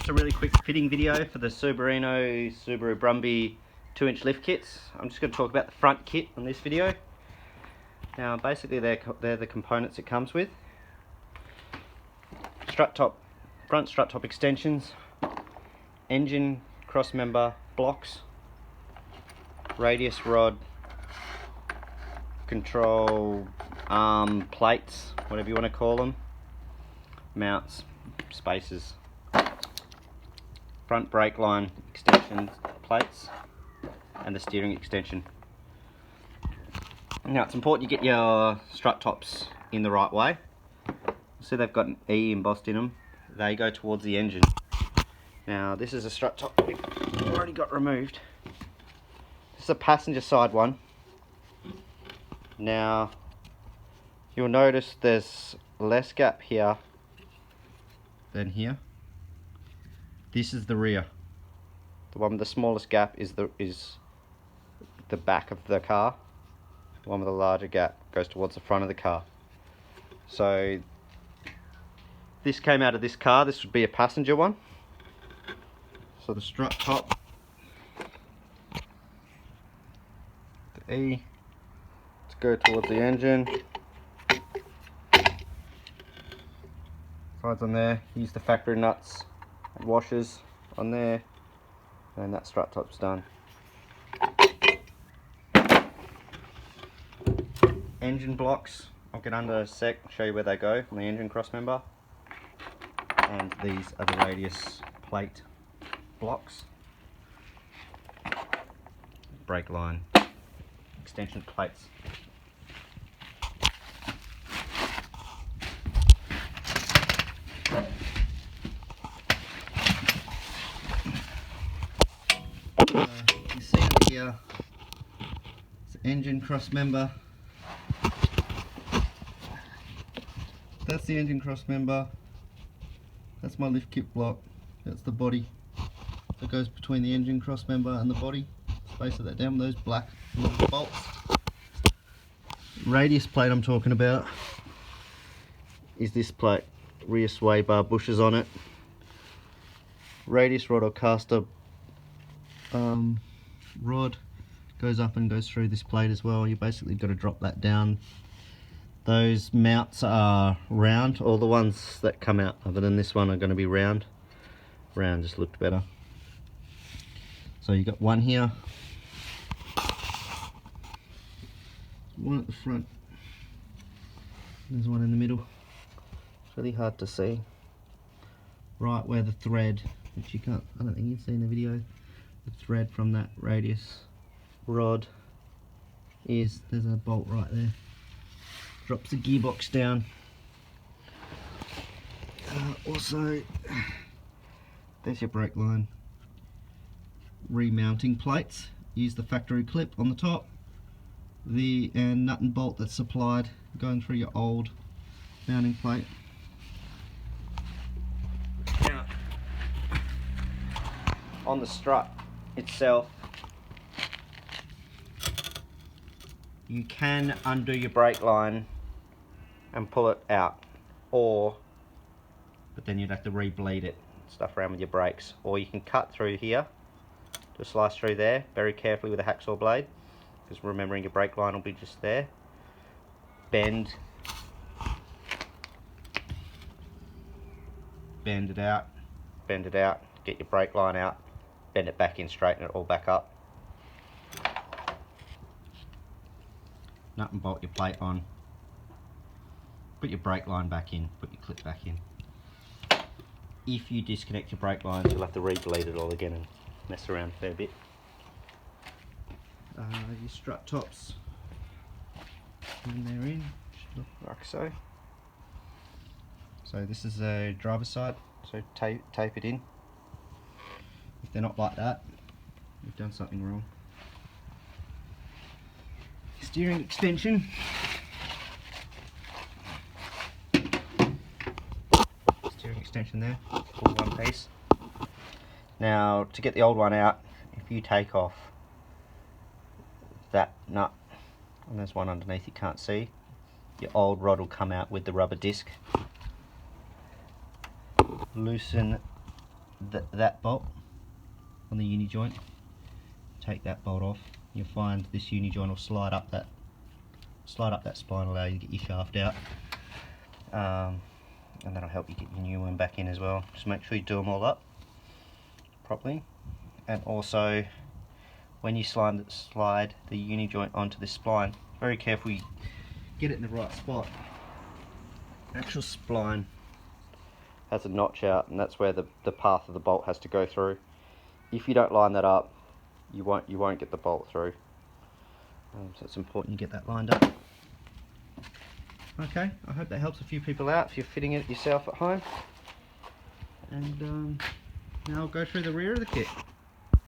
Just a really quick fitting video for the Subaru Brumby 2-inch lift kits. I'm just going to talk about the front kit on this video. Now basically they're the components it comes with. Front strut top extensions, engine crossmember blocks, radius rod, control arm plates, whatever you want to call them, mounts, spacers, front brake line extension plates, and the steering extension. Now it's important you get your strut tops in the right way. So they've got an E embossed in them. They go towards the engine. Now this is a strut top we've already got removed. This is a passenger side one. Now you'll notice there's less gap here than here. This is the rear. The one with the smallest gap is the back of the car. The one with the larger gap goes towards the front of the car. So this came out of this car. This would be a passenger one. So the strut top, the E to go towards the engine. Sides on there. Use the factory nuts and washers on there, and that strut top's done. Engine blocks, I'll get under a sec, show you where they go on the engine crossmember. And these are the radius plate blocks. Brake line extension plates. You see over here, it's the engine crossmember. That's the engine crossmember. That's my lift kit block. That's the body that goes between the engine crossmember and the body. Space of that down with those black little bolts. Radius plate I'm talking about is this plate. Rear sway bar bushes on it. Radius rod or caster rod goes up and goes through this plate as well. You basically got to drop that down. Those mounts are round. All the ones that come out other than this one are going to be round. Round just looked better. So you got one here, one at the front, there's one in the middle. It's really hard to see. Right where the thread, which you can't, I don't think you can see in the video, the thread from that radius rod is, there's a bolt right there. Drops the gearbox down. Also, there's your brake line remounting plates. Use the factory clip on the top, and nut and bolt that's supplied going through your old mounting plate. Now, on the strut itself, you can undo your brake line and pull it out, but then you'd have to re-bleed it, stuff around with your brakes, or you can cut through here, do a slice through there, very carefully with a hacksaw blade, because remembering your brake line will be just there. Bend it out, get your brake line out, bend it back in, straighten it all back up. Nut and bolt your plate on, put your brake line back in, put your clip back in. If you disconnect your brake lines, you'll have to re-bleed it all again and mess around a fair bit. Your strut tops, when they're in, should look like so. So this is a driver's side, so tape it in. If they're not like that, you've done something wrong. Steering extension. Steering extension there, all one piece. Now to get the old one out, if you take off that nut, and there's one underneath you can't see, your old rod will come out with the rubber disc. Loosen that bolt on the uni joint, take that bolt off, you'll find this uni joint will slide up that spline, allow you to get your shaft out, and that'll help you get your new one back in as well. Just make sure you do them all up properly, and also when you slide the uni joint onto this spline, very carefully get it in the right spot. Actual spline has a notch out, and that's where the path of the bolt has to go through. If you don't line that up, you won't get the bolt through. So it's important you get that lined up. Okay, I hope that helps a few people out if you're fitting it yourself at home. And now I'll go through the rear of the kit.